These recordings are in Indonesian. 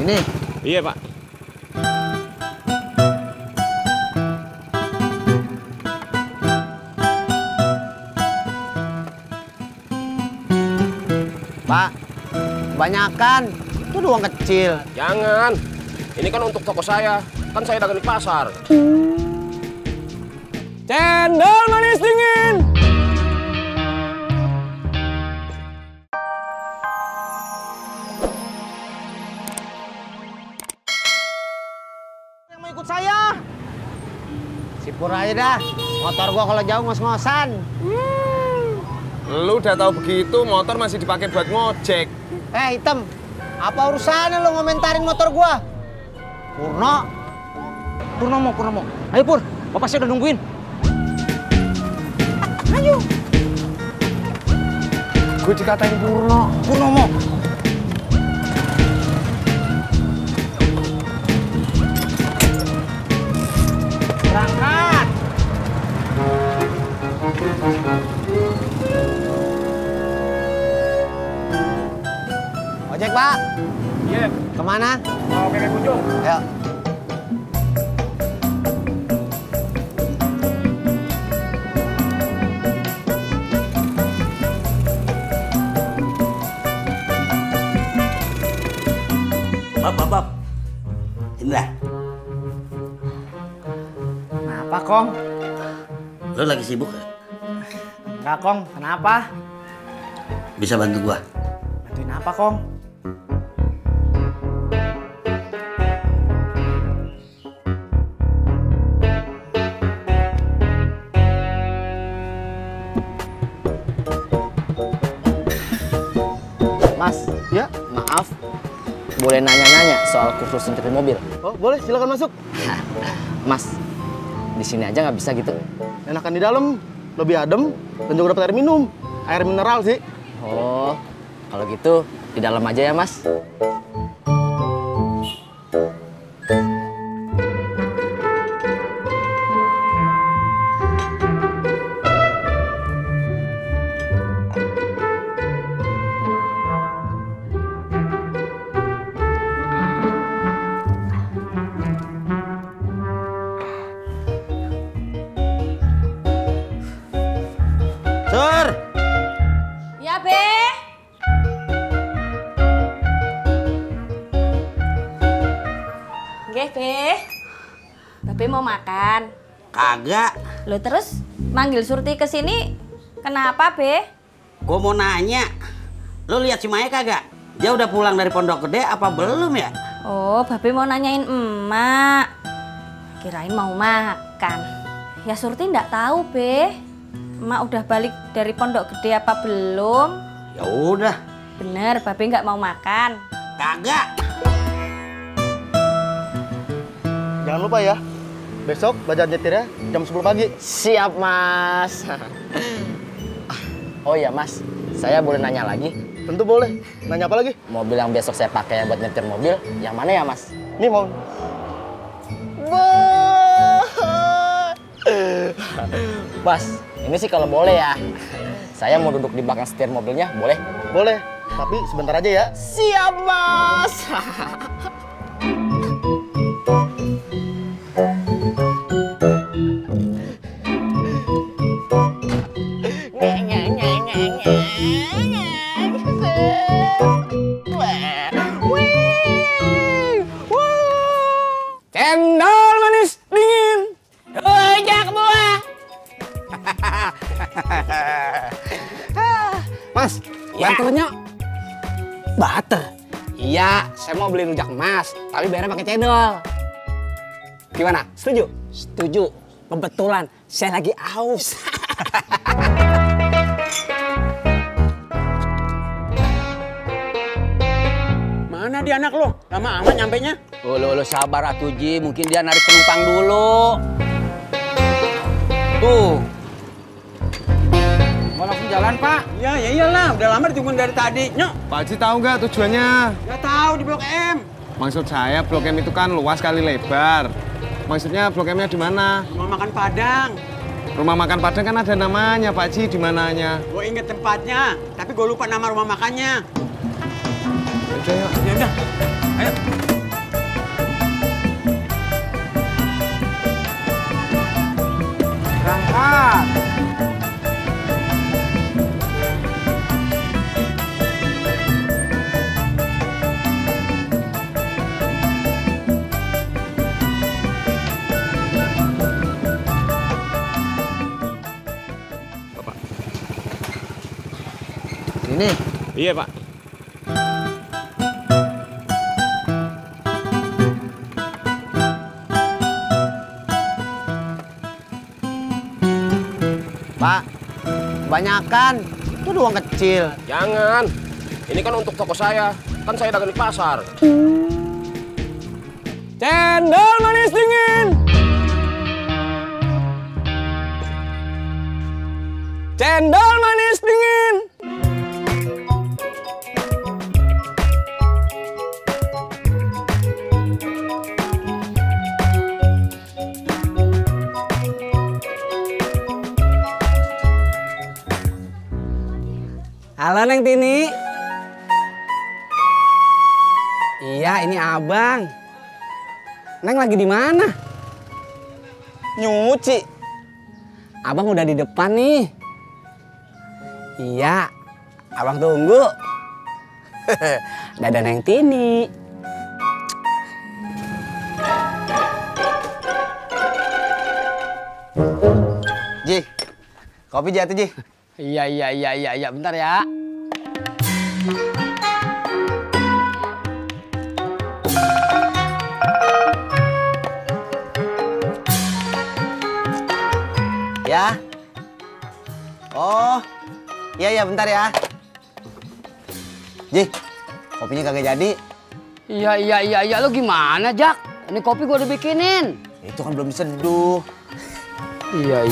Ini? Iya, Pak. Pak, kebanyakan. Itu doang kecil. Jangan. Ini kan untuk toko saya. Kan saya dagang di pasar. Cendol manis dingin. Yang mau ikut saya? Si Pur aja dah. Motor gua kalau jauh ngos-ngosan. Lu udah tahu begitu, motor masih dipakai buat ngojek. Hitam. Apa urusannya lo ngomentarin motor gua? Purnomo. Ayo Pur, Bapak saya udah nungguin. Ayo. Gue dikatain Purnomo. Berangkat. Ojek, Pak. Iya. Kemana? Mau ke Ujung. Ayo. Bab. Indra, Kenapa, Kong? lu lagi sibuk ya? Enggak, Kong. Kenapa? Bisa bantu gua? Bantuin apa, Kong? Mas, Ya? maaf. Boleh nanya-nanya soal kursus nyetir mobil? Oh, boleh, silakan masuk. Mas, di sini aja nggak bisa gitu? Enakan di dalam, lebih adem, dan juga dapat air minum. Air mineral sih. Oh, kalau gitu di dalam aja ya, Mas. Sur! Ya, Be. Nggih, Be. Babe mau makan. Kagak. Lo terus manggil Surti ke sini kenapa, Be? Gua mau nanya. Lu lihat si Maya kagak? Dia udah pulang dari Pondok Gede apa belum ya? Oh, Babe mau nanyain emak. Kirain mau makan. Ya Surti ndak tahu, Be. Emak udah balik dari Pondok Gede apa belum? Ya udah. Bener, Babe nggak mau makan. Kagak. Jangan lupa ya, besok belajar nyetirnya jam 10 pagi. Siap, Mas. Oh iya, Mas. Saya boleh nanya lagi? Tentu boleh. Nanya apa lagi? Mobil yang besok saya pakai buat nyetir mobil, yang mana ya, Mas? Nih, mau. Mas, ini sih kalau boleh ya. Saya mau duduk di belakang setir mobilnya, boleh? Boleh, tapi sebentar aja ya. Siap, Mas. Cendol manis dingin. Ojek buah. Mas, banternya butter. Iya, saya mau beli rujak emas, tapi bayarnya pakai cendol. Gimana? Setuju? Setuju. Kebetulan saya lagi aus. Mana dia anak lo? Lama amat nyampenya? Lo sabar atuh Ji, mungkin dia narik penumpang dulu. Tuh. Mau langsung jalan, Pak? Ya iyalah, udah lama ditungguin dari tadi. Nyok. Pak Haji tahu nggak tujuannya? Nggak tahu di Blok M. Maksud saya Blok M itu kan luas kali lebar. Maksudnya Blok M-nya di mana? Rumah makan Padang. Rumah makan Padang kan ada namanya, Pak Haji, di mananya? Gue inget tempatnya, tapi gue lupa nama rumah makannya. Udah yuk. Ya udah, ayo. Sehat. Ini. Iya, Pak. Pak, kebanyakan. Itu uang kecil. Jangan. Ini kan untuk toko saya. Kan saya dagang di pasar. Cendol manis dingin. Cendol manis dingin. Halo Neng Tini. Iya, ini Abang. Neng lagi di mana? Nyuci. Abang udah di depan nih. Iya, Abang tunggu. Dadah Neng Tini. Ji, kopi jatuh, Ji. Iya, bentar ya. Ya. Oh. Iya, bentar ya. Ji, kopinya kagak jadi. Iya. Lu gimana, Jak? Ini kopi gua udah bikinin. Itu kan belum diseduh. Iya.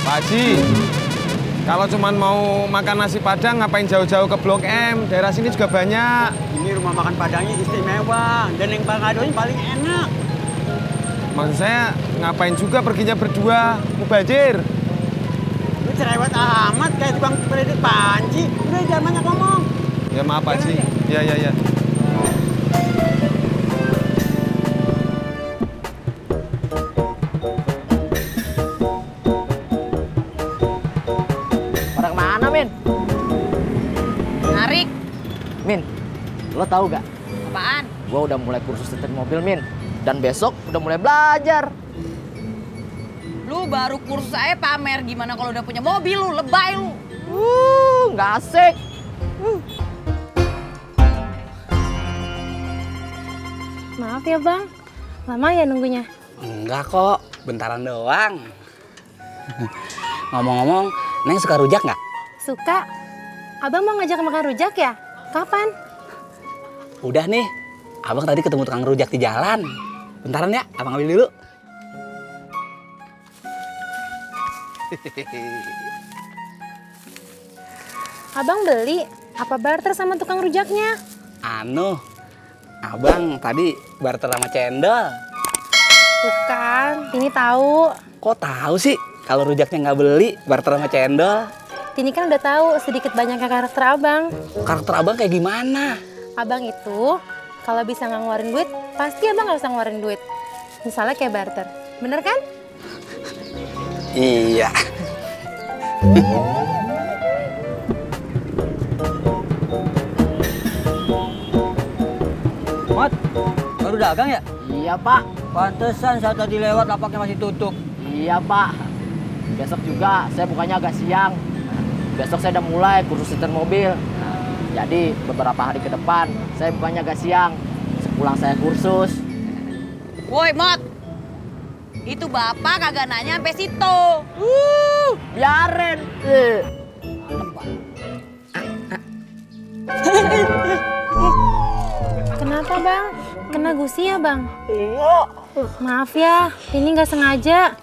Pak Haji, kalau cuman mau makan nasi Padang ngapain jauh-jauh ke Blok M? Daerah sini juga banyak. Ini rumah makan Padangnya istimewa dan yang Pangadonya paling enak. Maksud saya ngapain juga perginya berdua, mubazir? Lu cerewet amat kayak tukang kredit panci. Udah jangan banyak ngomong. Ya maaf Pak Haji. Iya. Pada kemana, Min? Narik. Min, lo tahu gak? Apaan? Gua udah mulai kursus setir mobil, Min. Dan besok udah mulai belajar. Lu baru kursus aja pamer, gimana kalau udah punya mobil lu, lebay lu. Nggak asik. Maaf ya Bang, lama ya nunggunya? Enggak kok, bentaran doang. Ngomong-ngomong, Neng suka rujak nggak? Suka. Abang mau ngajak makan rujak ya? Kapan? Udah nih, Abang tadi ketemu tukang rujak di jalan. Bentaran ya, Abang ambil dulu. Abang beli, apa barter sama tukang rujaknya? Abang tadi barter sama cendol. Bukan, ini tahu. Kok tahu sih kalau rujaknya nggak beli barter sama cendol? Tini kan udah tahu sedikit banyaknya karakter abang. Karakter abang kayak gimana? Abang itu kalau bisa nggak ngeluarin duit, pasti abang nggak usah ngeluarin duit. Misalnya kayak barter, bener kan? Iya. Mat, baru dagang ya? Iya, Pak. Pantesan saat tadi lewat lapaknya masih tutup. Iya, Pak. Besok juga saya bukanya agak siang. Besok saya udah mulai kursus setir mobil. Jadi beberapa hari ke depan saya bukanya agak siang. Sepulang saya kursus. Woi, Mot. Itu bapak kagak nanya sampai situ. Biarin. Kenapa bang? Kena gusi ya bang? Iya. Maaf ya, ini nggak sengaja.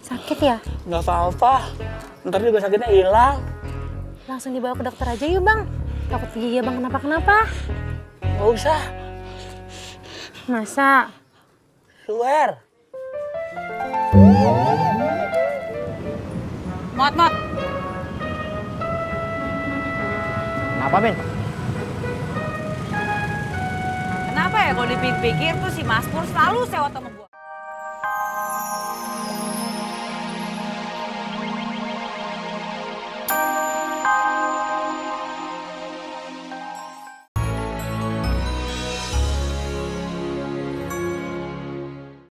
Sakit ya? Nggak apa-apa. Ntar juga sakitnya hilang. Langsung dibawa ke dokter aja yuk bang. Takut gigi abang kenapa-kenapa. Nggak usah. Masa? Swear. Mot. Kenapa, Min? Kenapa ya, kalau dipikir-pikir tuh si Mas Pur selalu sewot sama gue.